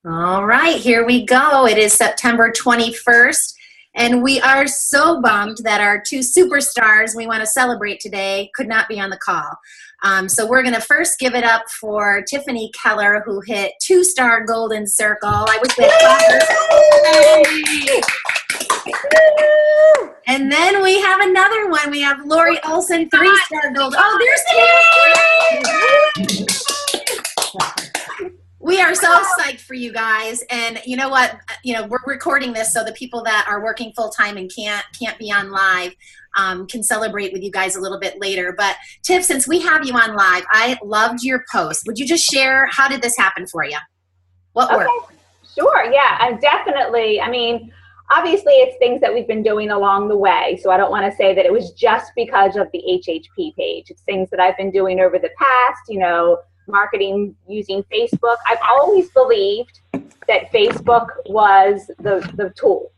All right, here we go. It is September 21st, and we are so bummed that our two superstars we want to celebrate today could not be on the call. So we're going to first give it up for Tiffany Keller, who hit 2-star golden circle. I wish we had clappers. And then we have another one. We have Lori Olson, 3-star gold. Oh, there's Tiffany! We are so psyched for you guys, and you know what? We're recording this so the people that are working full time and can't be on live can celebrate with you guys a little bit later. But Tiff, since we have you on live, I loved your post. Would you just share how did this happen for you? What worked? Sure. Yeah, and definitely. I mean, obviously, it's things that we've been doing along the way. So I don't want to say that it was just because of the HHP page. It's things that I've been doing over the past. Marketing using Facebook. I've always believed that Facebook was the tool,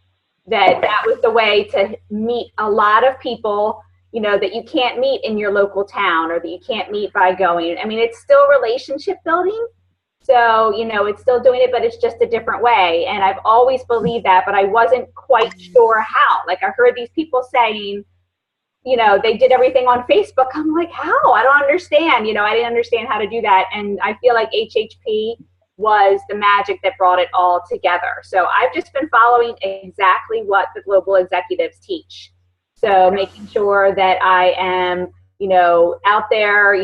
that was the way to meet a lot of people, that you can't meet in your local town or that you can't meet by going. I mean, it's still relationship building. So, it's still doing it, but it's just a different way. And I've always believed that, but I wasn't quite sure how. Like I heard these people saying, they did everything on Facebook. I'm like, how? I don't understand. I didn't understand how to do that. And I feel like HHP was the magic that brought it all together. So I've just been following exactly what the global executives teach. So making sure that I am, out there,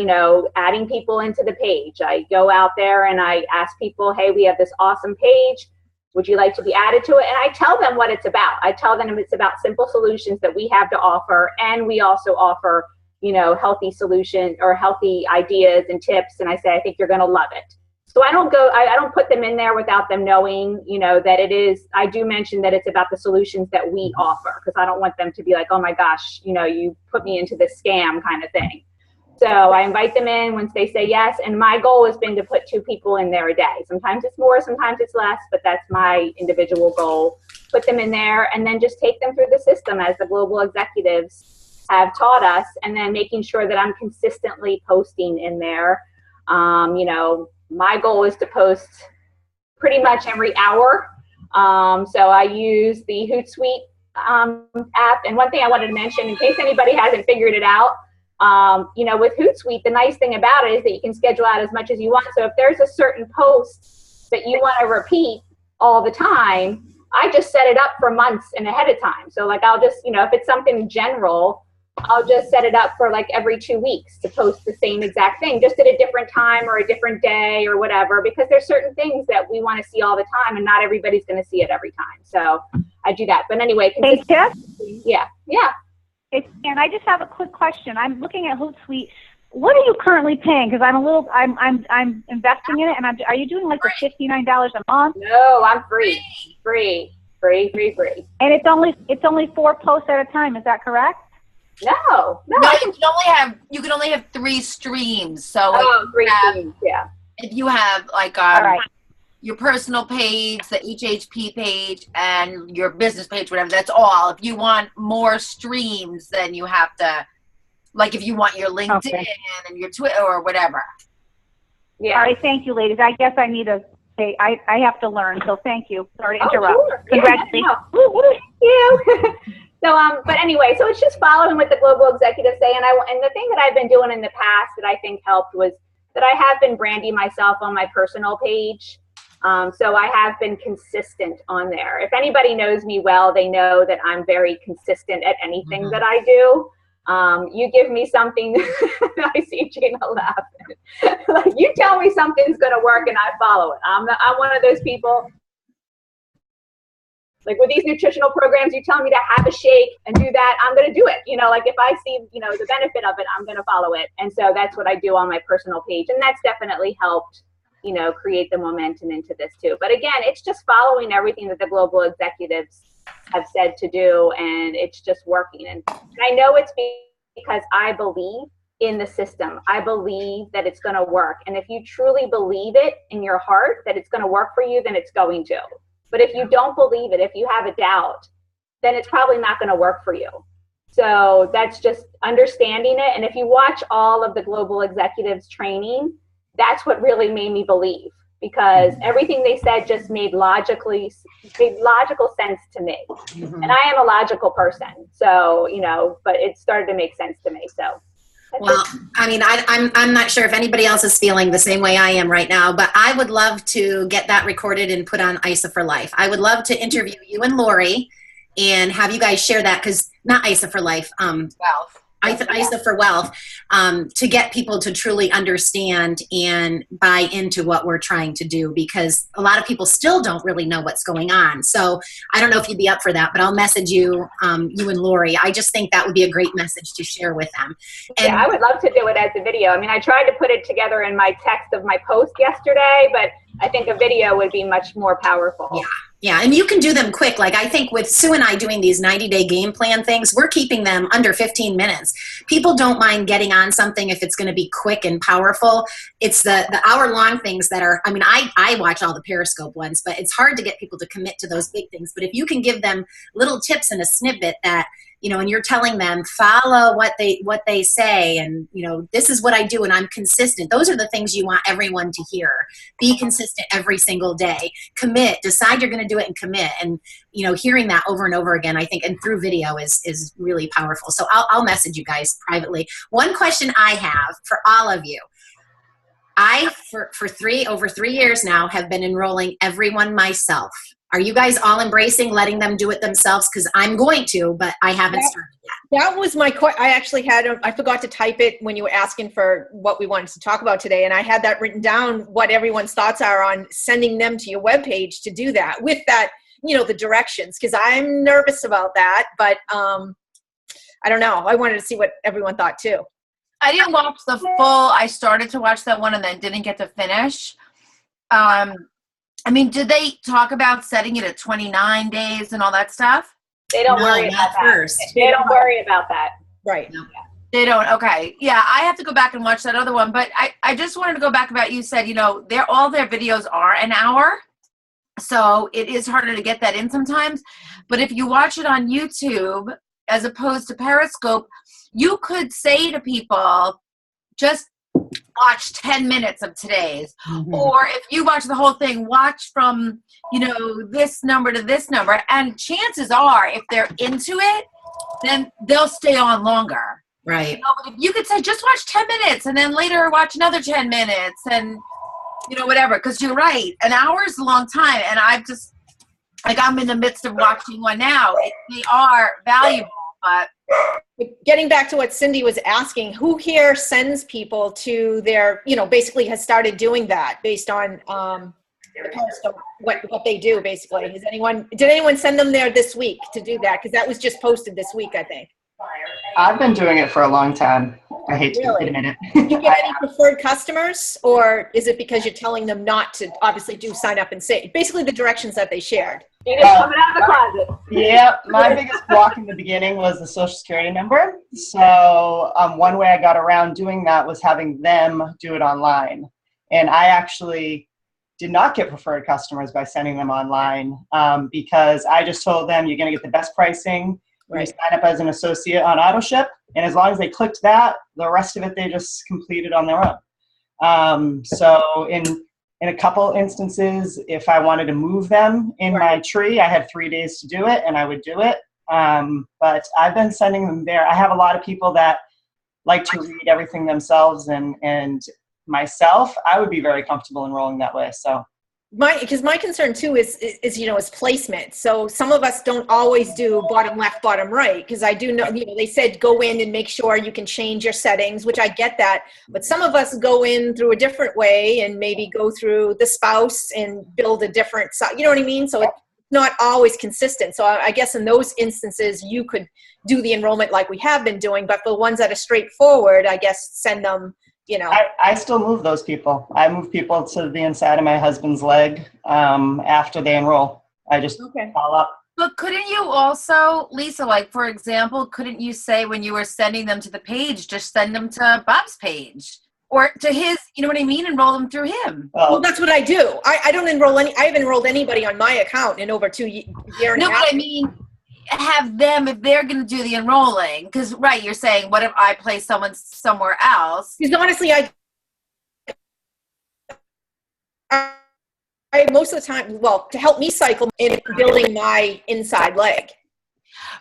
adding people into the page. I go out there and I ask people, hey, we have this awesome page. Would you like to be added to it? And I tell them what it's about. I tell them it's about simple solutions that we have to offer. And we also offer, healthy solutions or healthy ideas and tips. And I say, I think you're going to love it. So I don't put them in there without them knowing, that it is, I do mention that it's about the solutions that we offer, because I don't want them to be like, oh my gosh, you put me into this scam kind of thing. So I invite them in once they say yes. And my goal has been to put 2 people in there a day. Sometimes it's more, sometimes it's less, but that's my individual goal. Put them in there and then just take them through the system as the global executives have taught us. And then making sure that I'm consistently posting in there. My goal is to post pretty much every hour. So I use the Hootsuite app. And one thing I wanted to mention, in case anybody hasn't figured it out, with Hootsuite, the nice thing about it is that you can schedule out as much as you want. So if there's a certain post that you want to repeat all the time, I just set it up for months and ahead of time. So like I'll just, if it's something general, I'll just set it up for like every 2 weeks to post the same exact thing, just at a different time or a different day or whatever, because there's certain things that we want to see all the time and not everybody's going to see it every time. So I do that. But anyway, hey, Tiff? Yeah. And I just have a quick question. I'm looking at Hootsuite. What are you currently paying? Because I'm investing in it, and are you doing like the $59 a month? No, I'm free. And it's only 4 posts at a time. Is that correct? No. You can only have 3 streams. So 3 streams. Yeah. If you have like all right. your personal page, the HHP page, and your business page, whatever, that's all. If you want more streams, then you have to, like if you want your LinkedIn and your Twitter or whatever. Yeah. All right, thank you, ladies. I guess I need to say, I have to learn, so thank you. Sorry to interrupt. Sure. Congratulations. Yeah. So, but anyway, so it's just following what the global executives say. And the thing that I've been doing in the past that I think helped was that I have been branding myself on my personal page. So I have been consistent on there. If anybody knows me well, they know that I'm very consistent at anything that I do. You give me something, I see Gina laughing. Like, you tell me something's going to work and I follow it. I'm one of those people. Like with these nutritional programs, you tell me to have a shake and do that, I'm going to do it. Like if I see, the benefit of it, I'm going to follow it. And so that's what I do on my personal page. And that's definitely helped, create the momentum into this too. But again, it's just following everything that the global executives have said to do, and it's just working. And I know it's because I believe in the system. I believe that it's going to work. And if you truly believe it in your heart that it's going to work for you, then it's going to. But if you don't believe it, if you have a doubt, then it's probably not going to work for you. So that's just understanding it. And if you watch all of the global executives training, that's what really made me believe because everything they said just made logical sense to me. Mm-hmm. And I am a logical person. So, you know, but it started to make sense to me. So. Well, I mean, I'm not sure if anybody else is feeling the same way I am right now, but I would love to get that recorded and put on ISA for Life. I would love to interview you and Lori and have you guys share that, because not ISA for Life, Wealth. ISA for Wealth, to get people to truly understand and buy into what we're trying to do, because a lot of people still don't really know what's going on. So I don't know if you'd be up for that, but I'll message you, you and Lori. I just think that would be a great message to share with them. And yeah, I would love to do it as a video. I mean, I tried to put it together in my text of my post yesterday, but I think a video would be much more powerful. yeah. Yeah, and you can do them quick. Like, I think with Sue and I doing these 90-day game plan things, we're keeping them under 15 minutes. People don't mind getting on something if it's going to be quick and powerful. It's the hour-long things that are, I mean, I watch all the Periscope ones, but it's hard to get people to commit to those big things. But if you can give them little tips and a snippet that, you know, and you're telling them, follow what they say, and, you know, this is what I do and I'm consistent. Those are the things you want everyone to hear. Be consistent every single day. Commit. Decide you're going to do it and commit. And, you know, hearing that over and over again, I think, and through video is really powerful. So I'll message you guys privately. One question I have for all of you. I, for over 3 years now, have been enrolling everyone myself. Are you guys all embracing letting them do it themselves? Because I'm going to, but I haven't started yet. That was my question. I actually I forgot to type it when you were asking for what we wanted to talk about today. And I had that written down, what everyone's thoughts are on sending them to your webpage to do that with that, you know, the directions, because I'm nervous about that. But I don't know. I wanted to see what everyone thought too. I didn't watch the full. I started to watch that one and then didn't get to finish. I mean, did they talk about setting it at 29 days and all that stuff? They don't worry about that. First. They don't worry about that. Right. No. They don't. Okay. Yeah, I have to go back and watch that other one. But I just wanted to go back about, you said, you know, all their videos are an hour. So it is harder to get that in sometimes. But if you watch it on YouTube, as opposed to Periscope, you could say to people, just watch 10 minutes of today's. Mm-hmm. Or if you watch the whole thing, watch from, you know, this number to this number. And chances are, if they're into it, then they'll stay on longer. Right. You know, but if you could say, just watch 10 minutes and then later watch another 10 minutes and, you know, whatever. Because you're right. An hour is a long time. And I've just, like, I'm in the midst of watching one now. They are valuable, but getting back to what Cindy was asking, who here sends people to their, you know, basically has started doing that based on what they do basically? Did anyone send them there this week to do that? Because that was just posted this week, I think. I've been doing it for a long time. I hate to admit it. Do you get any preferred customers, or is it because you're telling them not to obviously do sign up and save? Basically the directions that they shared. You're just coming out of the closet. Yeah, my biggest block in the beginning was the Social Security number. So one way I got around doing that was having them do it online. And I actually did not get preferred customers by sending them online because I just told them you're going to get the best pricing. Right. You sign up as an associate on AutoShip, and as long as they clicked that, the rest of it they just completed on their own. So in a couple instances, if I wanted to move them in my tree, I had 3 days to do it, and I would do it. But I've been sending them there. I have a lot of people that like to read everything themselves, and myself, I would be very comfortable enrolling that way. So. Because my concern too is you know, is placement. So some of us don't always do bottom left, bottom right, because I do know, you know, they said go in and make sure you can change your settings, which I get that. But some of us go in through a different way and maybe go through the spouse and build a different, you know what I mean? So it's not always consistent. So I guess in those instances, you could do the enrollment like we have been doing, but for the ones that are straightforward, I guess send them. You know, I still move those people. I move people to the inside of my husband's leg after they enroll. I just follow up. But couldn't you also, Lisa, like, for example, couldn't you say when you were sending them to the page, just send them to Bob's page or to his, you know what I mean? Enroll them through him. Well, that's what I do. I don't enroll I haven't enrolled anybody on my account in over 2 years and a half. No, but I mean, have them, if they're going to do the enrolling, because right, you're saying, what if I place someone somewhere else? Because honestly, I most of the time, well, to help me cycle in building my inside leg.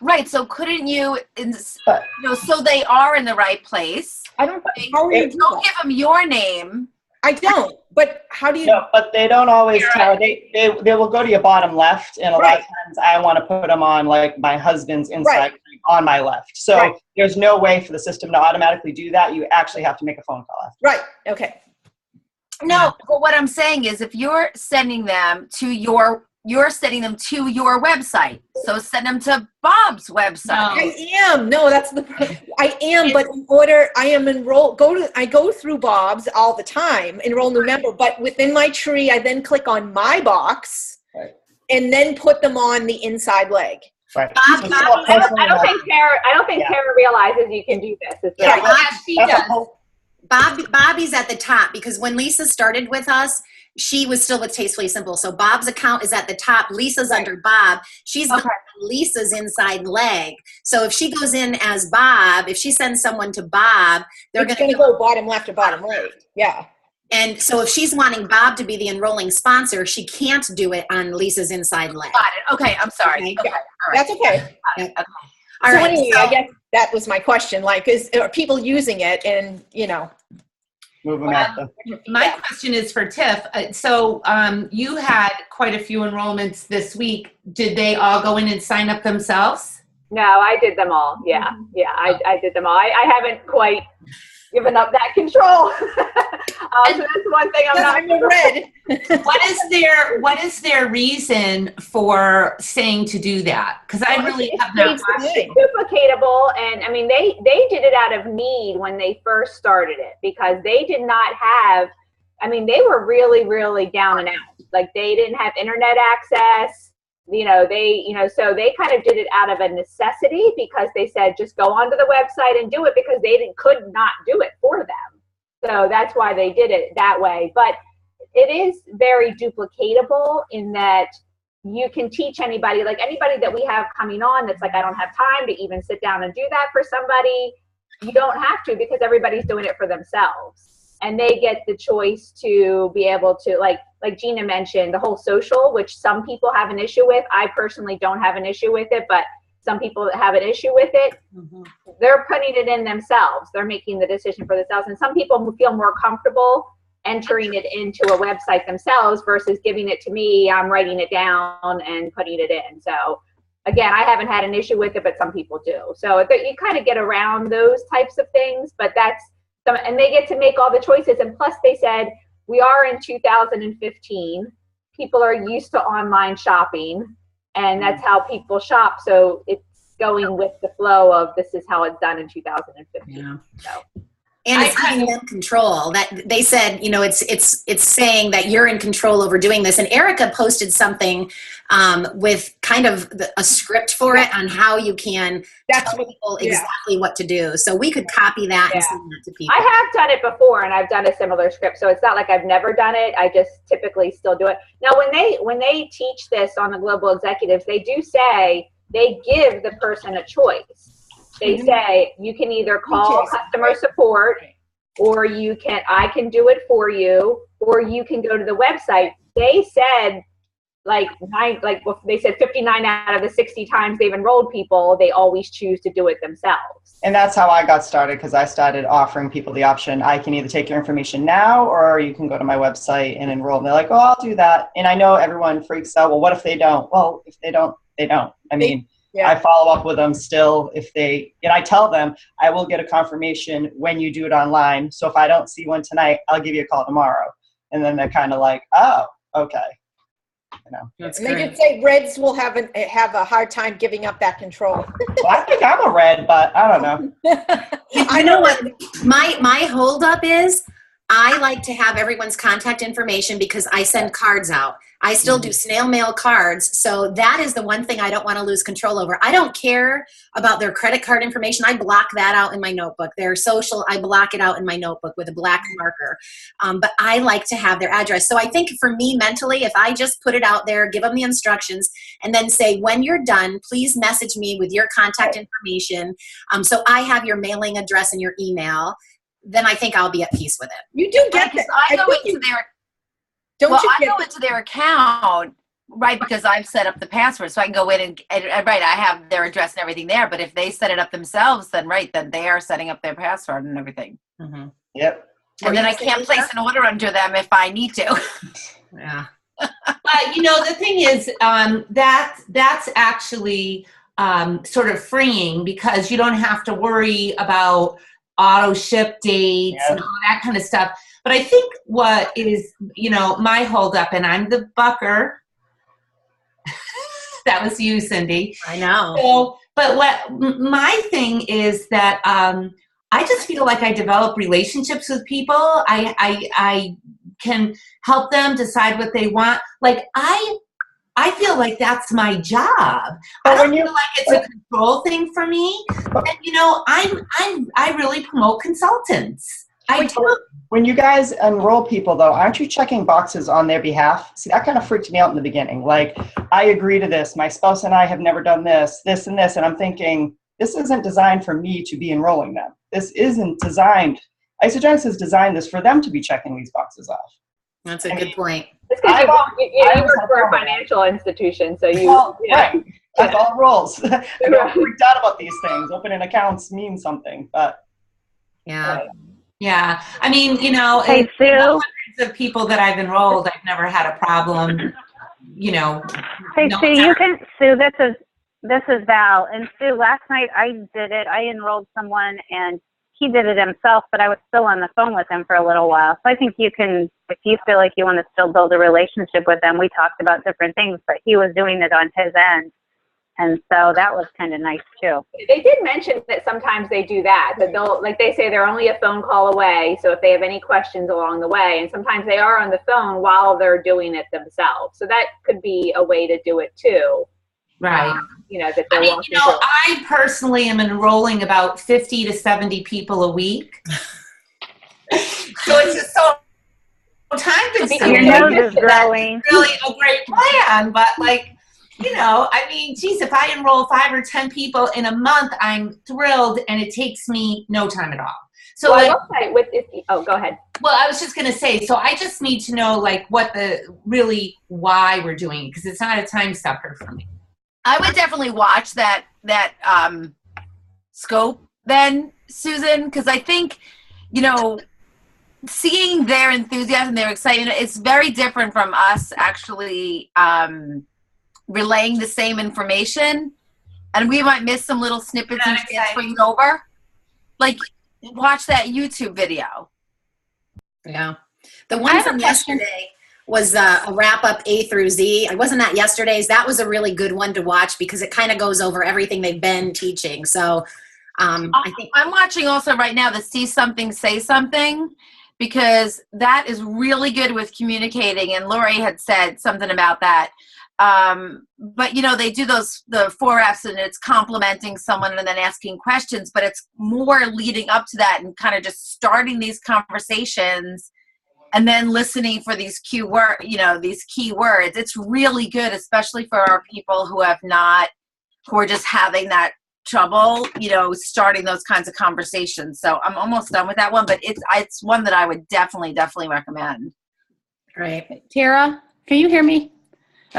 Right. So couldn't you, so they are in the right place. I don't, how do you do Don't that? give them your name. I don't, but how do you? No, but they don't always tell. They will go to your bottom left, and a lot of times I want to put them on like my husband's inside on my left. So there's no way for the system to automatically do that. You actually have to make a phone call after. Right. Okay. No, but what I'm saying is if you're sending them to you're sending them to your website. So send them to Bob's website. I am. No, that's I am, but in order, I am enrolled, I go through Bob's all the time, enroll new member, but within my tree, I then click on my box and then put them on the inside leg. Right. I don't think Tara realizes you can do this. Yes, she does. Bobby's at the top because when Lisa started with us, she was still with Tastefully Simple. So Bob's account is at the top. Lisa's under Bob. She's on Lisa's inside leg. So if she goes in as Bob, if she sends someone to Bob, they're going to go bottom left or bottom right. Yeah. And so if she's wanting Bob to be the enrolling sponsor, she can't do it on Lisa's inside leg. Got it. Okay. I'm sorry. Okay. Okay. All right. That's okay. Okay. All right. Anyway, I guess that was my question. Like, are people using it? And, move them out. My question is for Tiff. So you had quite a few enrollments this week. Did they all go in and sign up themselves? No, I did them all. Yeah. Yeah, I did them all. I haven't quite given up that control. So that's one thing I'm not red. What is their reason for saying to do that? Because I really have not. It's duplicatable, and I mean they did it out of need when they first started it because they did not have. I mean they were really down and out. Like they didn't have internet access. So they kind of did it out of a necessity because they said just go onto the website and do it because they could not do it for them. So that's why they did it that way. But it is very duplicatable in that you can teach anybody, like anybody that we have coming on that's like, I don't have time to even sit down and do that for somebody. You don't have to because everybody's doing it for themselves. And they get the choice to be able to, like Gina mentioned, the whole social, which some people have an issue with. I personally don't have an issue with it, but some people have an issue with it. Mm-hmm. They're putting it in themselves. They're making the decision for themselves. And some people feel more comfortable entering it into a website themselves versus giving it to me. I'm writing it down and putting it in. So again, I haven't had an issue with it, but some people do. So you kind of get around those types of things, but and they get to make all the choices. And plus they said, we are in 2015. People are used to online shopping and that's how people shop. So it's going with the flow of this is how it's done in 2015. Yeah. So. And it's giving them control. That they said, it's saying that you're in control over doing this. And Erica posted something with kind of a script for it on how you can tell people exactly what to do. So we could copy that and send that to people. I have done it before, and I've done a similar script. So it's not like I've never done it. I just typically still do it. Now, when they teach this on the Global Executives, they do say they give the person a choice. They say you can either call customer support or I can do it for you, or you can go to the website. They said they said 59 out of the 60 times they've enrolled people, they always choose to do it themselves. And that's how I got started because I started offering people the option. I can either take your information now or you can go to my website and enroll. And they're like, oh, I'll do that. And I know everyone freaks out. Well, what if they don't? Well, if they don't, they don't. I mean, I follow up with them still and I tell them I will get a confirmation when you do it online. So if I don't see one tonight, I'll give you a call tomorrow. And then they're kind of like, oh, okay. That's they did say Reds will have a hard time giving up that control. Well, I think I'm a Red, but I don't know. I know what my holdup is. I like to have everyone's contact information because I send cards out. I still do snail mail cards. So that is the one thing I don't want to lose control over. I don't care about their credit card information. I block that out in my notebook. Their social, I block it out in my notebook with a black marker. But I like to have their address. So I think for me mentally, if I just put it out there, give them the instructions, and then say, when you're done, please message me with your contact information. So I have your mailing address and your email. Then I think I'll be at peace with it. You do get that. I go into their Don't Well, you I get go into their account, right, because I've set up the password, so I can go in and right, I have their address and everything there. But if they set it up themselves, then right, then they are setting up their password and everything. Yep. And then I can't place an order under them if I need to. Yeah. But you know, the thing is, that's actually sort of freeing, because you don't have to worry about auto ship dates and all that kind of stuff. But I think what is, you know, my holdup, and I'm the bucker. That was you, Cindy. I know. So, but what my thing is that I just feel like I develop relationships with people. I can help them decide what they want. Like I feel like that's my job. But I don't when you- feel like it's a control thing for me. And you know, I really promote consultants. I do. When you guys enroll people, though, aren't you checking boxes on their behalf? See, that kind of freaked me out in the beginning. Like, I agree to this. My spouse and I have never done this, this, and this. And I'm thinking, this isn't designed for me to be enrolling them. This isn't designed. Isagenesis designed this for them to be checking these boxes off. That's a good point. It's because you work for a financial institution, so you. Right. That's all rules. I got freaked out about these things. Opening accounts means something, but. Yeah. Yeah, I mean, you know, Hey, Sue. hundreds of people that I've enrolled, I've never had a problem. You know. Hey, no Sue, one's you ever- can, Sue, this is Val. And Sue, last night I did it. I enrolled someone and he did it himself, but I was still on the phone with him for a little while. So I think you can, if you feel like you want to still build a relationship with them, we talked about different things, but he was doing it on his end. And so that was kind of nice too. They did mention that sometimes they do that they'll, like they say, they're only a phone call away. So if they have any questions along the way, and sometimes they are on the phone while they're doing it themselves. So that could be a way to do it too. Right. You know, that they're I mean, walking you know, through. I personally am enrolling about 50 to 70 people a week. So it's just so time consuming. Your nose is growing. Really a great plan, but like, you know, I mean, geez, if I enroll 5 or 10 people in a month, I'm thrilled, and it takes me no time at all. So, Well, like, I will say go ahead. well, I was just going to say, so I just need to know, like, what why we're doing it, because it's not a time sucker for me. I would definitely watch that scope then, Susan, because I think, you know, seeing their enthusiasm, their excitement, it's very different from us actually relaying the same information, and we might miss some little snippets and transferring it over. Like, watch that YouTube video. Yeah. The one from yesterday was a wrap up A through Z. It wasn't that yesterday's. That was a really good one to watch because it kind of goes over everything they've been teaching. So I think I'm watching also right now the See Something, Say Something, because that is really good with communicating. And Lori had said something about that. But you know, they do the 4 F's, and it's complimenting someone and then asking questions, but it's more leading up to that and kind of just starting these conversations and then listening for these key words. It's really good, especially for our people who are just having that trouble, you know, starting those kinds of conversations. So I'm almost done with that one, but it's one that I would definitely recommend. right. Tara, can you hear me?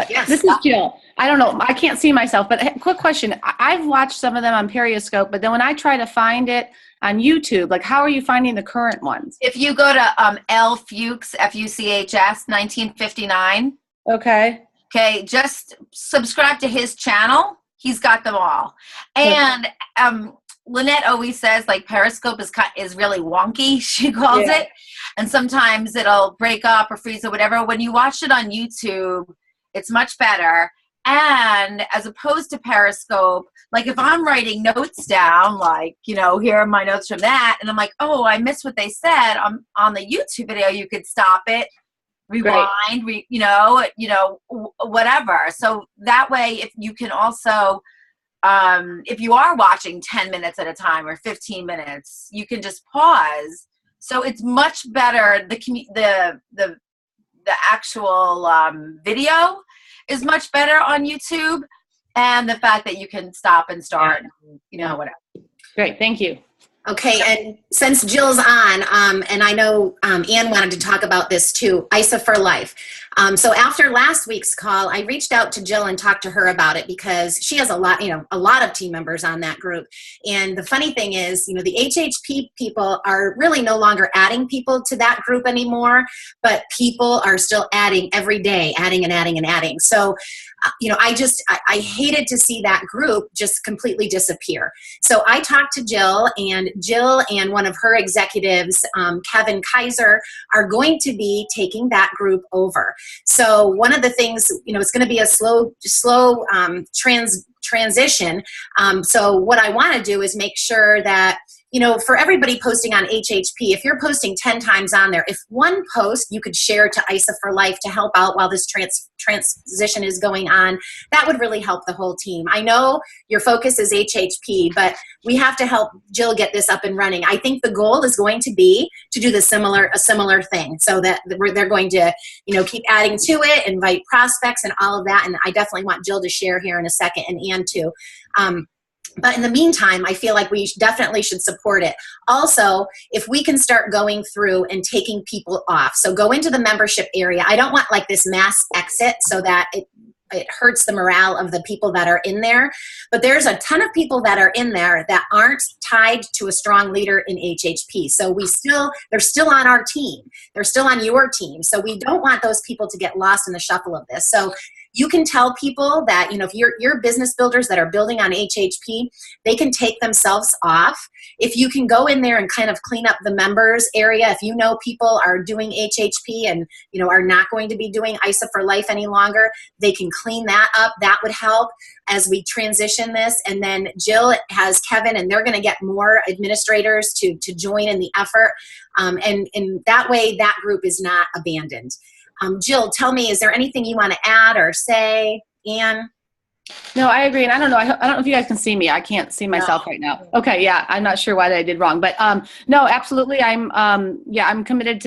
Yes. This is Jill. I don't know. I can't see myself, but quick question. I've watched some of them on Periscope, but then when I try to find it on YouTube, like, how are you finding the current ones? If you go to L. Fuchs, Fuchs, 1959. Okay. Okay, just subscribe to his channel. He's got them all. And Lynette always says, like, Periscope is really wonky, she calls it. And sometimes it'll break up or freeze or whatever. When you watch it on YouTube, it's much better. And as opposed to Periscope, like if I'm writing notes down, like, you know, here are my notes from that, and I'm like, oh, I missed what they said on the YouTube video, you could stop it, rewind, whatever. So that way, if you can also, if you are watching 10 minutes at a time or 15 minutes, you can just pause. So it's much better. The actual video is much better on YouTube, and the fact that you can stop and start, you know, whatever. Great. Thank you. Okay, and since Jill's on, and I know Ann wanted to talk about this too, ISA for Life. So after last week's call, I reached out to Jill and talked to her about it because she has a lot of team members on that group. And the funny thing is, the HHP people are really no longer adding people to that group anymore, but people are still adding every day, adding and adding and adding. So, I hated to see that group just completely disappear. So I talked to Jill and one of her executives, Kevin Kaiser, are going to be taking that group over. So one of the things, it's going to be a slow transition. So what I want to do is make sure that, for everybody posting on HHP, if you're posting 10 times on there, if one post you could share to ISA for Life to help out while this transition is going on, that would really help the whole team. I know your focus is HHP, but we have to help Jill get this up and running. I think the goal is going to be to do a similar thing, so that they're going to, keep adding to it, invite prospects and all of that. And I definitely want Jill to share here in a second, and Ann too. But in the meantime, I feel like we definitely should support it. Also, if we can start going through and taking people off. So go into the membership area. I don't want like this mass exit so that it hurts the morale of the people that are in there. But there's a ton of people that are in there that aren't tied to a strong leader in HHP. So they're still on our team. They're still on your team. So we don't want those people to get lost in the shuffle of this. So you can tell people that, if you're business builders that are building on HHP, they can take themselves off. If you can go in there and kind of clean up the members area, if people are doing HHP and, are not going to be doing ISA for Life any longer, they can clean that up. That would help as we transition this. And then Jill has Kevin, and they're going to get more administrators to join in the effort. And that way, that group is not abandoned. Jill, tell me, is there anything you want to add or say? Ann? No, I agree. And I don't know. I don't know if you guys can see me. I can't see myself right now. Okay. Yeah. I'm not sure what I did wrong, but no, absolutely. I'm committed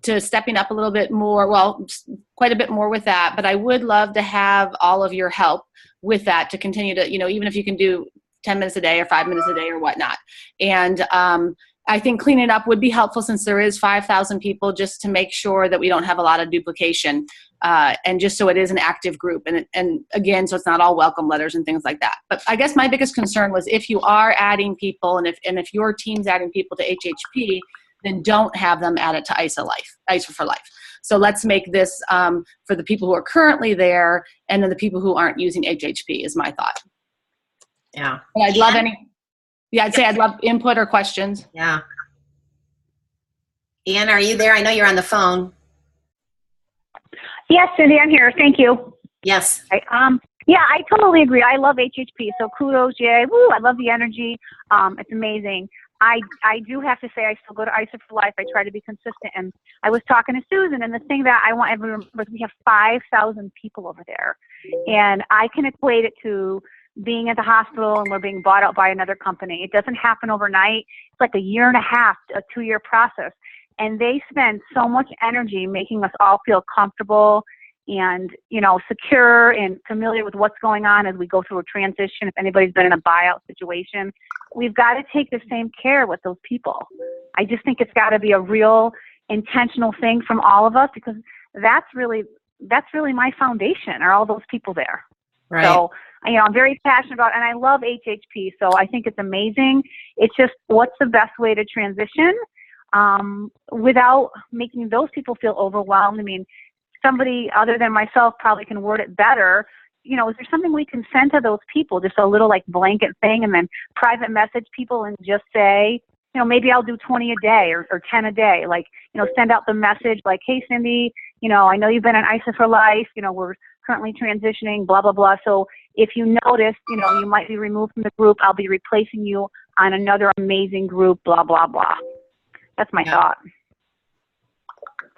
to stepping up a little bit more. Well, quite a bit more with that, but I would love to have all of your help with that to continue to, even if you can do 10 minutes a day or 5 minutes a day or whatnot. And, I think cleaning up would be helpful since there is 5,000 people, just to make sure that we don't have a lot of duplication, and just so it is an active group. And again, so it's not all welcome letters and things like that. But I guess my biggest concern was if you are adding people and if your team's adding people to HHP, then don't have them add it to ISA for Life. So let's make this for the people who are currently there, and then the people who aren't using HHP is my thought. Yeah. But I'd love I'd love input or questions. Yeah. Ann, are you there? I know you're on the phone. Yes, Cindy, I'm here. Thank you. Yes. I totally agree. I love HHP, so kudos, yay. Woo, I love the energy. It's amazing. I do have to say I still go to ISA for Life. I try to be consistent. And I was talking to Susan, and the thing that I want everyone to remember is we have 5,000 people over there. And I can equate it to being at the hospital and we're being bought out by another company. It doesn't happen overnight. It's like a year and a half, a 2-year process. And they spend so much energy making us all feel comfortable and, secure and familiar with what's going on as we go through a transition. If anybody's been in a buyout situation, we've got to take the same care with those people. I just think it's got to be a real intentional thing from all of us, because that's really my foundation, are all those people there. Right. So, I'm very passionate about it, and I love HHP, so I think it's amazing. It's just, what's the best way to transition without making those people feel overwhelmed? I mean, somebody other than myself probably can word it better. Is there something we can send to those people, just a little like blanket thing, and then private message people and just say, maybe I'll do 20 a day or 10 a day. Like, send out the message like, hey, Cindy, I know you've been in ISA for Life. We're currently transitioning, blah, blah, blah. So if you notice, you might be removed from the group, I'll be replacing you on another amazing group, blah, blah, blah. That's my thought.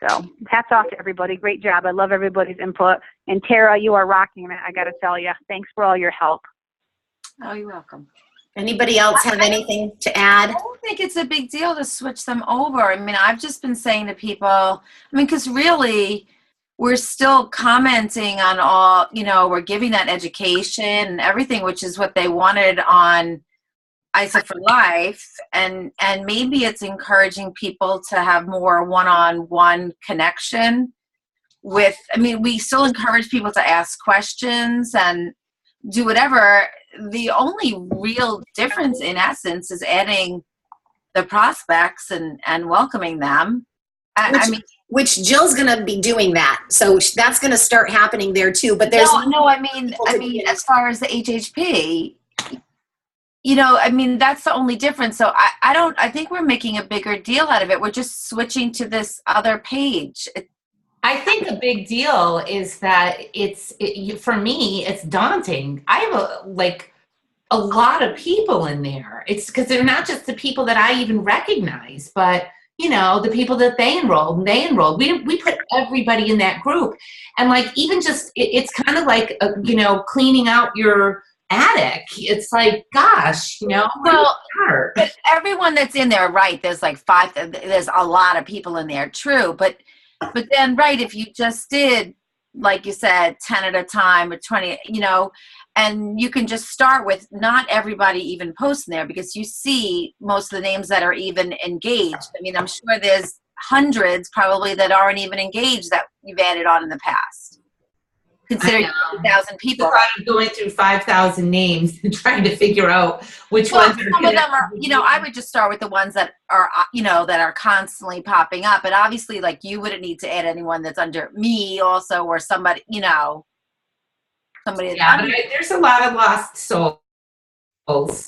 So hats off to everybody. Great job. I love everybody's input. And Tara, you are rocking it, I got to tell you. Thanks for all your help. Oh, you're welcome. Anybody else have anything to add? I don't think it's a big deal to switch them over. I mean, I've just been saying to people, because really, we're still commenting on all, we're giving that education and everything, which is what they wanted on ISA for Life, and maybe it's encouraging people to have more one-on-one connection with, I mean, we still encourage people to ask questions and do whatever. The only real difference in essence is adding the prospects and welcoming them. Which Jill's going to be doing that. So that's going to start happening there too. But there's I mean, as far as the HHP, I mean, that's the only difference. So I think we're making a bigger deal out of it. We're just switching to this other page. I think a big deal is that for me, it's daunting. I have a lot of people in there. It's because they're not just the people that I even recognize, but the people that they enrolled. We put everybody in that group, and even just it's kind of like cleaning out your attic. It's like, gosh, well, but everyone that's in there, right? There's there's a lot of people in there, true, but then, right, if you just did, like you said, 10 at a time or 20, and you can just start with not everybody even posting there, because you see most of the names that are even engaged. I mean, I'm sure there's hundreds probably that aren't even engaged that you've added on in the past. Considering 1,000 people. I'm going through 5,000 names and trying to figure out which ones are. Some of them are, I would just start with the ones that are, that are constantly popping up. And obviously, you wouldn't need to add anyone that's under me also, or somebody, somebody. Yeah, but there's a lot of lost souls.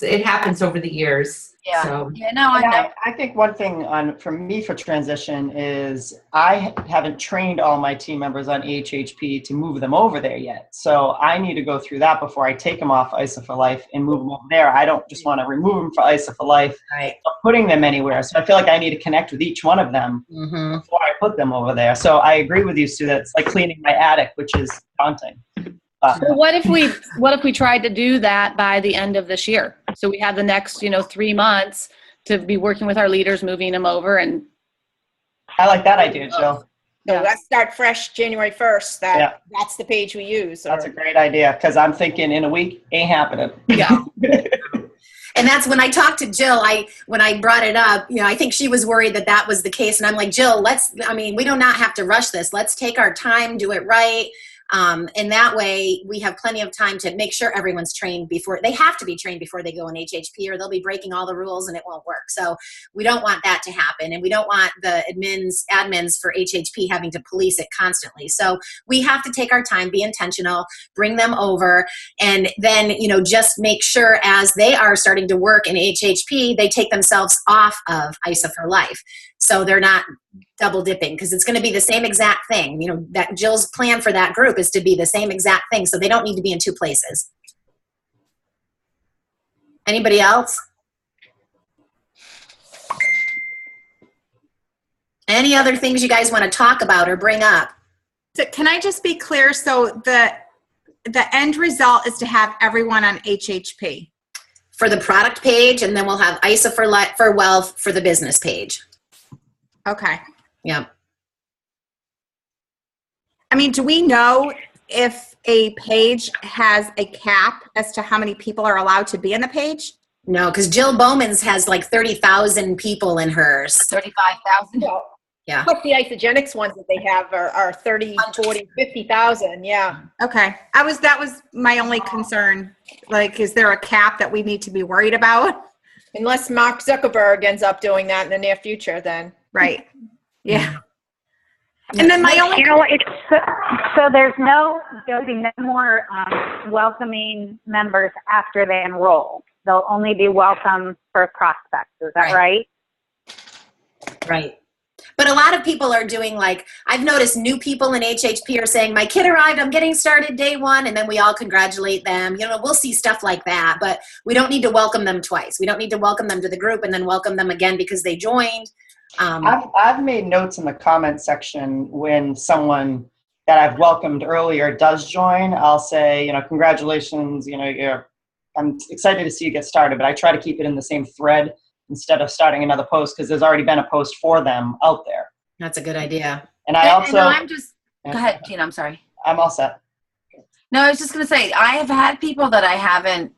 It happens over the years. Yeah. So. Yeah. No, I know. I think one thing for me for transition is I haven't trained all my team members on HHP to move them over there yet. So I need to go through that before I take them off ISA for Life and move them over there. I don't just want to remove them for ISA for Life, right, or putting them anywhere. So I feel like I need to connect with each one of them before I put them over there. So I agree with you, Sue, that it's like cleaning my attic, which is daunting. So what if we tried to do that by the end of this year? So we have the next 3 months to be working with our leaders, moving them over, and I like that idea, Jill. So let's start fresh January 1st. That's the page we use. That's a great idea, because I'm thinking in a week ain't happening. Yeah. And that's when I talked to Jill, when I brought it up, I think she was worried that was the case. And I'm like, Jill, we do not have to rush this. Let's take our time, do it right. And that way we have plenty of time to make sure everyone's trained before they have to be trained before they go in HHP, or they'll be breaking all the rules and it won't work. So we don't want that to happen. And we don't want the admins for HHP having to police it constantly. So we have to take our time, be intentional, bring them over, and then, just make sure as they are starting to work in HHP, they take themselves off of ISA for Life. So they're not double dipping, because it's going to be the same exact thing. That Jill's plan for that group is to be the same exact thing. So they don't need to be in two places. Anybody else? Any other things you guys want to talk about or bring up? So can I just be clear? So the end result is to have everyone on HHP. For the product page, and then we'll have ISA for Wealth for the business page. Okay. Yeah. I mean, do we know if a page has a cap as to how many people are allowed to be in the page? No, because Jill Bowman's has 30,000 people in hers. 35,000. Yeah. Plus the isogenics ones that they have are 30, 40, 50,000. Yeah. Okay. That was my only concern. Is there a cap that we need to be worried about? Unless Mark Zuckerberg ends up doing that in the near future, then. Right. Yeah. And then my only, so there's there'll be no more welcoming members after they enroll. They'll only be welcome for prospects. Is that right? Right. But a lot of people are doing I've noticed new people in HHP are saying, my kid arrived, I'm getting started day one, and then we all congratulate them. We'll see stuff like that, but we don't need to welcome them twice. We don't need to welcome them to the group and then welcome them again because they joined. I've made notes in the comment section when someone that I've welcomed earlier does join. I'll say, congratulations, I'm excited to see you get started, but I try to keep it in the same thread instead of starting another post, because there's already been a post for them out there. That's a good idea. And I also... Go ahead, Gina, I'm sorry. I'm all set. No, I was just going to say, I have had people that I haven't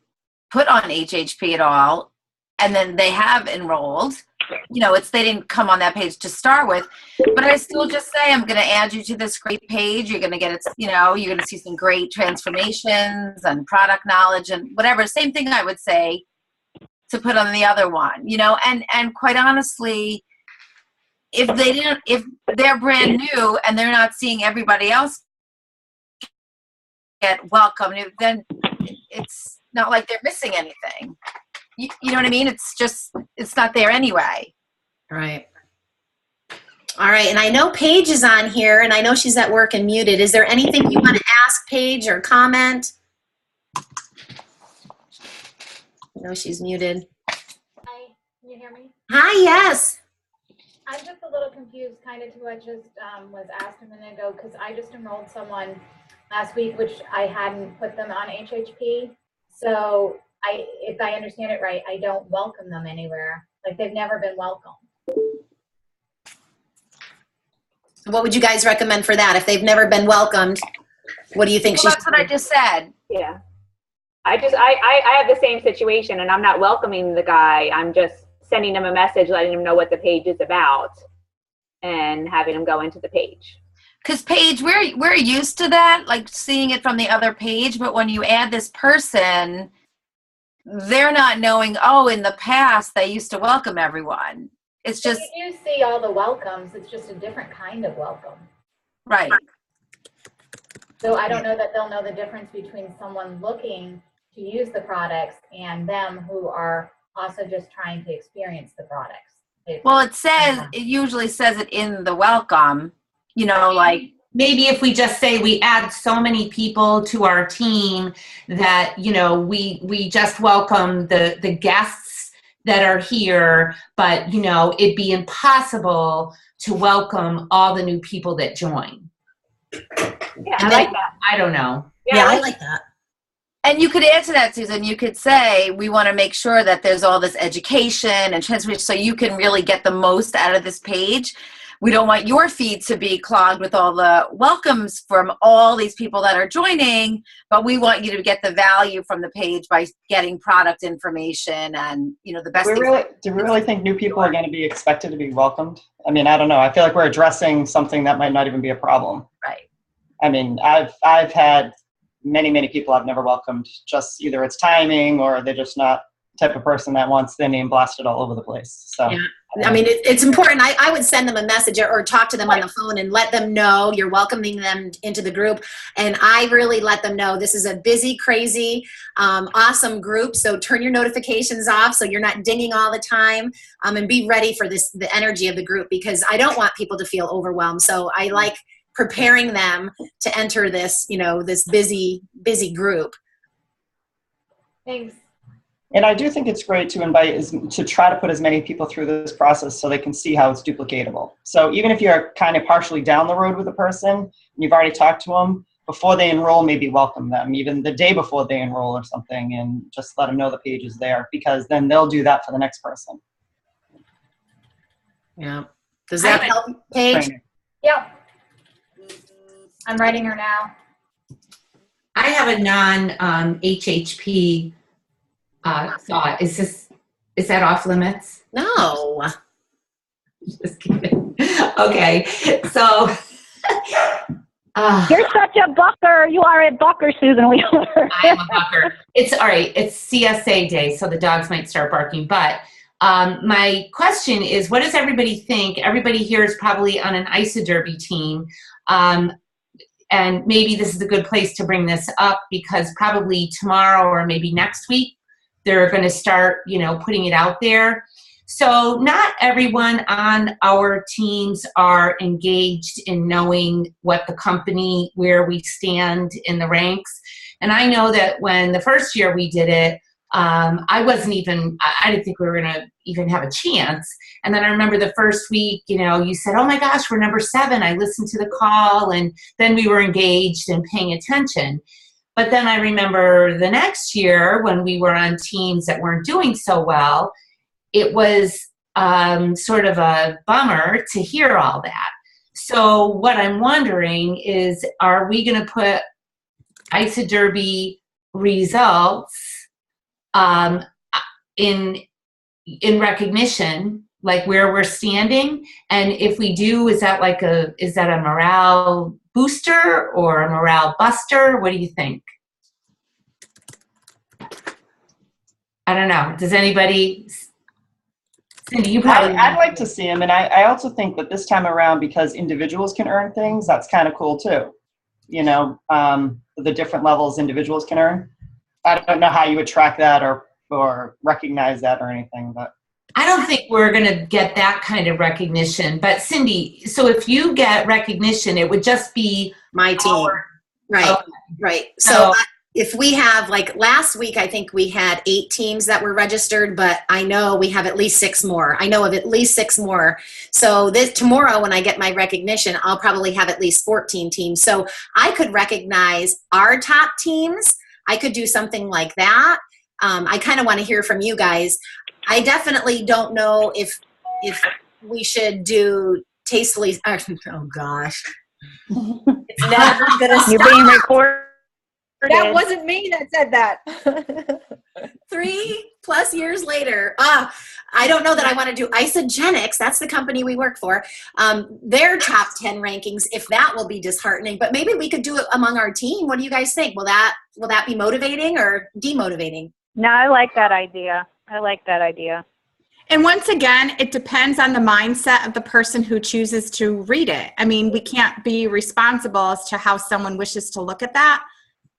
put on HHP at all and then they have enrolled, they didn't come on that page to start with, but I still just say, I'm going to add you to this great page. You're going to get it, you're going to see some great transformations and product knowledge and whatever. Same thing I would say to put on the other one, and quite honestly, if they're brand new and they're not seeing everybody else get welcomed, then it's not like they're missing anything. You know what I mean? It's not there anyway. Right. All right. And I know Paige is on here, and I know she's at work and muted. Is there anything you want to ask Paige or comment? I know she's muted. Hi, can you hear me? Hi, yes. I'm just a little confused kind of to what just was asked a minute ago, because I just enrolled someone last week, which I hadn't put them on HHP. So if I understand it right, I don't welcome them anywhere. Like, they've never been welcomed. What would you guys recommend for that? If they've never been welcomed, what do you think? Well, that's what I just said. Yeah. I have the same situation, and I'm not welcoming the guy. I'm just sending him a message, letting him know what the page is about, and having him go into the page. Because Paige, we're used to that, like seeing it from the other page. But when you add this person, they're not knowing, oh, in the past they used to welcome everyone. It's just, you do see all the welcomes. It's just a different kind of welcome. right. So I don't know that they'll know the difference between someone looking to use the products and them who are also just trying to experience the products. Well, it usually says it in the welcome, like. Maybe if we just say we add so many people to our team that, we just welcome the guests that are here, but, it'd be impossible to welcome all the new people that join. Yeah, I like that. I don't know. Yeah, I like that. And you could add to that, Susan. You could say, we want to make sure that there's all this education and transformation so you can really get the most out of this page. We don't want your feed to be clogged with all the welcomes from all these people that are joining, but we want you to get the value from the page by getting product information and, the best things. Do we really think new people are going to be expected to be welcomed? I mean, I don't know. I feel like we're addressing something that might not even be a problem. Right. I mean, I've had many people I've never welcomed. Just either it's timing or they're just not the type of person that wants their name blasted all over the place. So. Yeah. I mean, it's important. I would send them a message or talk to them on the phone and let them know you're welcoming them into the group. And I really let them know this is a busy, crazy, awesome group. So turn your notifications off so you're not dinging all the time, and be ready for the energy of the group, because I don't want people to feel overwhelmed. So I like preparing them to enter this, this busy group. Thanks. And I do think it's great to try to put as many people through this process so they can see how it's duplicatable. So even if you're kind of partially down the road with a person, and you've already talked to them, before they enroll, maybe welcome them, even the day before they enroll or something, and just let them know the page is there, because then they'll do that for the next person. Yeah. Does that help, Paige? Yep. I'm writing her now. I have a non-HHP thought. Is that off limits? No. Just kidding. Okay, so You're such a bucker. You are a bucker, Susan Wheeler. I am a bucker. It's all right. It's CSA day, so the dogs might start barking. But my question is, what does everybody think? Everybody here is probably on an isoderby team. And maybe this is a good place to bring this up, because probably tomorrow or maybe next week, they're going to start, putting it out there. So not everyone on our teams are engaged in knowing what the company, where we stand in the ranks. And I know that when the first year we did it, I didn't think we were going to even have a chance. And then I remember the first week, you said, oh my gosh, we're number 7. I listened to the call, and then we were engaged and paying attention. But then I remember the next year when we were on teams that weren't doing so well, it was sort of a bummer to hear all that. So what I'm wondering is, are we going to put isoderby results in in recognition, like where we're standing? And if we do, is that a morale booster or a morale buster? What do you think? I don't know. Does anybody? Cindy, you probably. I'd like to see them, and I also think that this time around, because individuals can earn things, that's kind of cool too. You know, the different levels individuals can earn. I don't know how you would track that or recognize that or anything, but. I don't think we're going to get that kind of recognition. But Cindy, so if you get recognition, it would just be my team. Right. Okay. Right. So if we have, like last week, I think we had 8 teams that were registered, but I know we have at least 6 more. I know of at least 6 more. So tomorrow when I get my recognition, I'll probably have at least 14 teams. So I could recognize our top teams. I could do something like that. I kind of want to hear from you guys. I definitely don't know if we should do tastefully. Oh gosh, it's never gonna stop. You're being recorded. That wasn't me that said that. 3+ years later. I don't know that I want to do Isogenics. That's the company we work for. Their top 10 rankings, if that will be disheartening, but maybe we could do it among our team. What do you guys think? Will that be motivating or demotivating? No, I like that idea. And once again, it depends on the mindset of the person who chooses to read it. I mean, we can't be responsible as to how someone wishes to look at that.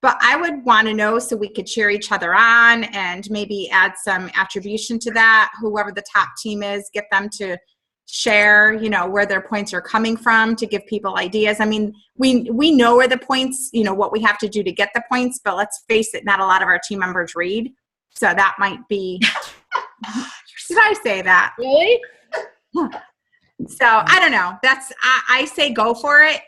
But I would want to know so we could cheer each other on and maybe add some attribution to that. Whoever the top team is, get them to share, you know, where their points are coming from to give people ideas. I mean, we know where the points, you know, what we have to do to get the points, but let's face it, not a lot of our team members read. So that might be, did I say that? Really? So I don't know. I say go for it.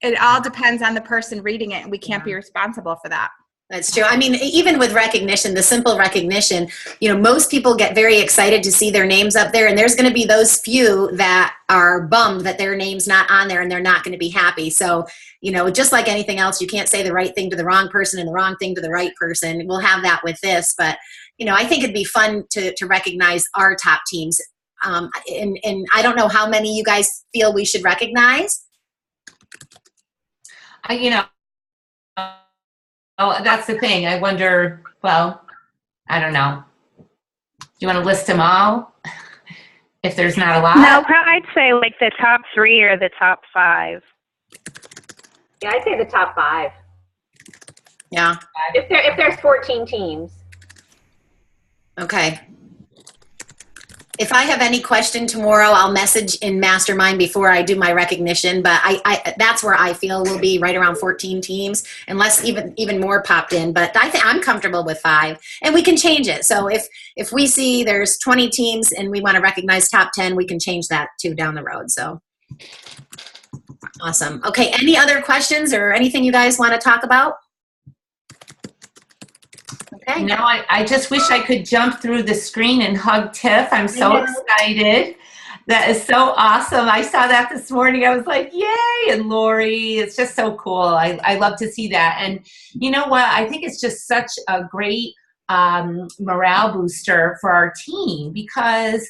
It all depends on the person reading it, and we can't be responsible for that. That's true. I mean, even with recognition, the simple recognition, you know, most people get very excited to see their names up there, and there's going to be those few that are bummed that their name's not on there and they're not going to be happy. So, you know, just like anything else, you can't say the right thing to the wrong person and the wrong thing to the right person. We'll have that with this, but, you know, I think it'd be fun to recognize our top teams. And I don't know how many you guys feel we should recognize. You know, that's the thing. I wonder, well, I don't know. Do you want to list them all? If there's not a lot? No, I'd say like the top 3 or the top 5. Yeah, I'd say the top 5. Yeah. If there's 14 teams. Okay. If I have any question tomorrow, I'll message in Mastermind before I do my recognition, but I that's where I feel we'll be right around 14 teams, unless even more popped in. But I think I'm comfortable with 5, and we can change it. So if we see there's 20 teams and we want to recognize top 10, we can change that too down the road. So awesome. Okay, any other questions or anything you guys want to talk about? Okay. No, I just wish I could jump through the screen and hug Tiff. I'm so excited. That is so awesome. I saw that this morning. I was like, yay. And Lori, it's just so cool. I love to see that. And you know what? I think it's just such a great morale booster for our team because,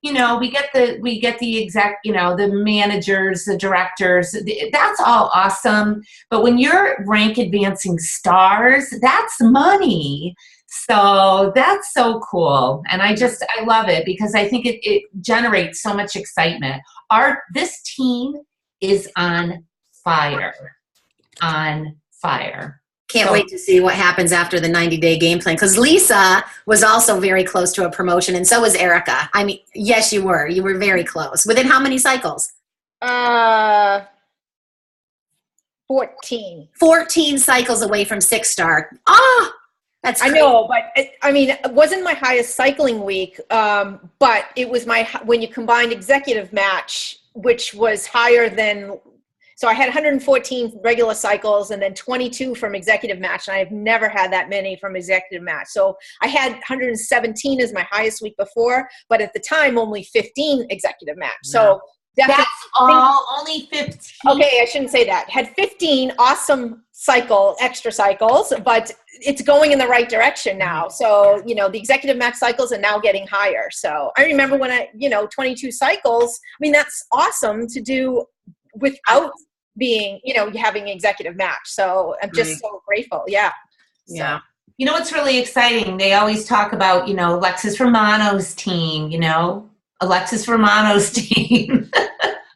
you know, we get the exec, you know, the managers, the directors, that's all awesome. But when you're rank advancing stars, that's money. So that's so cool. And I love it because I think it generates so much excitement. This team is on fire. Can't wait to see what happens after the 90-day game plan, because Lisa was also very close to a promotion, and so was Erica. I mean, yes, you were. You were very close. Within how many cycles? 14. 14 cycles away from 6-star. Oh, that's crazy. I know, but it wasn't my highest cycling week, but it was when you combined executive match, which was higher than. So I had 114 regular cycles and then 22 from executive match. And I've never had that many from executive match. So I had 117 as my highest week before, but at the time only 15 executive match. So Definitely. That's all, only 15. Okay, I shouldn't say that. Had 15 awesome extra cycles, but it's going in the right direction now. So, you know, the executive max cycles are now getting higher. So I remember when 22 cycles, I mean, that's awesome to do without being, having executive max. So I'm just so grateful. Yeah. Yeah. You know what's really exciting? They always talk about, Alexis Romano's team, Alexis Romano's team.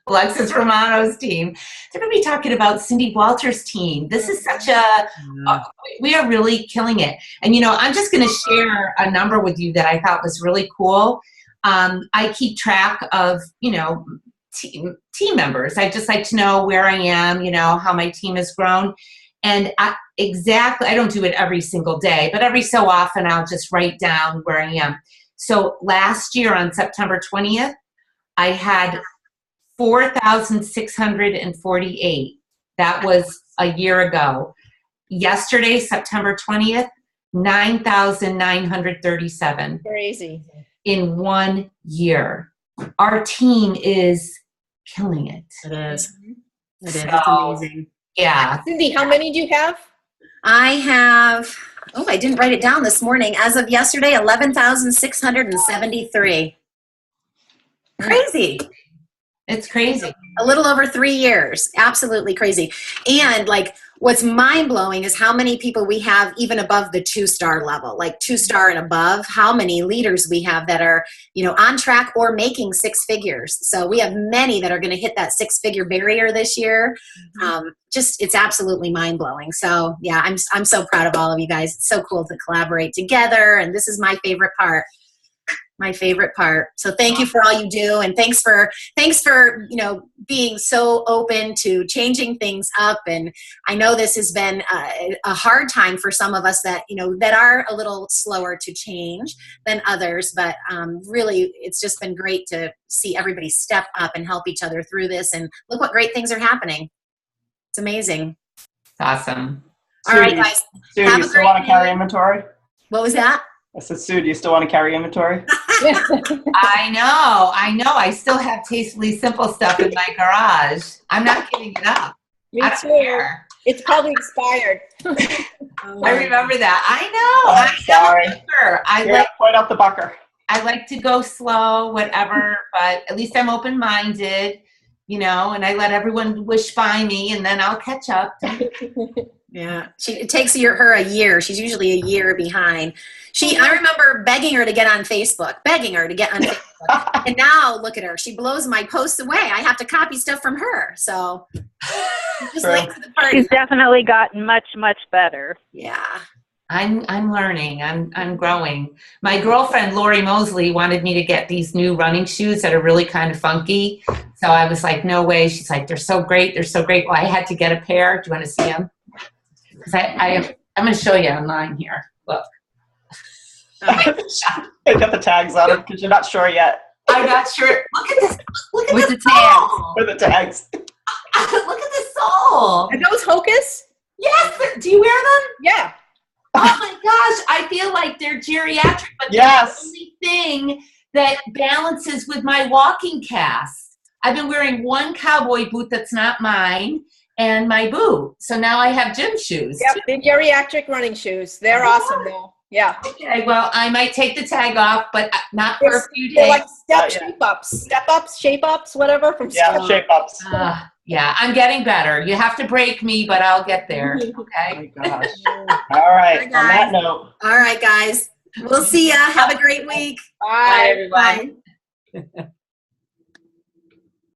Alexis Romano's team. They're going to be talking about Cindy Walters' team. This is such we are really killing it. And, I'm just going to share a number with you that I thought was really cool. I keep track of, team members. I just like to know where I am, how my team has grown. And I don't do it every single day, but every so often I'll just write down where I am. So last year on September 20th, I had 4,648. That was a year ago. Yesterday, September 20th, 9,937. Crazy. In 1 year. Our team is killing it. It is. It is. So, It's amazing. Yeah. Cindy, how many do you have? I have, I didn't write it down this morning. As of yesterday, 11,673. Crazy. It's crazy. A little over 3 years. Absolutely crazy. And what's mind blowing is how many people we have even above the 2-star level, like 2-star and above, how many leaders we have that are, on track or making 6 figures. So we have many that are going to hit that 6-figure barrier this year. It's absolutely mind blowing. So yeah, I'm so proud of all of you guys. It's so cool to collaborate together. And this is my favorite part. So thank you for all you do, and thanks for being so open to changing things up. And I know this has been a hard time for some of us that that are a little slower to change than others, but really it's just been great to see everybody step up and help each other through this, and look what great things are happening. It's amazing. Awesome. All right, guys. Sue, do you still want to carry inventory? What was that? I said, Sue, do you still want to carry inventory? I know. I still have Tastefully Simple stuff in my garage. I'm not giving it up. Me I don't too. care. It's probably expired. I remember that. I know. I'm sorry. I point out the bucker. I like to go slow, whatever, but at least I'm open-minded, and I let everyone wish by me, and then I'll catch up. Yeah, it takes her a year. She's usually a year behind. I remember begging her to get on Facebook, and now look at her. She blows my posts away. I have to copy stuff from her. So just late to the party. She's definitely gotten much, much better. Yeah. I'm learning. I'm growing. My girlfriend Lori Mosley wanted me to get these new running shoes that are really kind of funky. So I was like, no way. She's like, they're so great. They're so great. Well, I had to get a pair. Do you want to see them? Because I'm going to show you online here. Look. I got the tags on them because you're not sure yet. I'm not sure. Look at this. Look at With this the tags. sole. With the tags. Look at this sole. Are those Hocus? Yes. Do you wear them? Yeah. Oh my gosh. I feel like they're geriatric, but Yes. they're the only thing that balances with my walking cast. I've been wearing one cowboy boot that's not mine and my boot. So now I have gym shoes. Yep, the geriatric running shoes. They're awesome though. Yeah. Okay, well, I might take the tag off, but not for a few They're days. like step ups, shape ups, whatever from Yeah, shape ups. Yeah, I'm getting better. You have to break me, but I'll get there. Okay. Oh my gosh. All right. On that note. All right, guys. We'll see ya. Have a great week. Bye. Bye, everyone. Bye.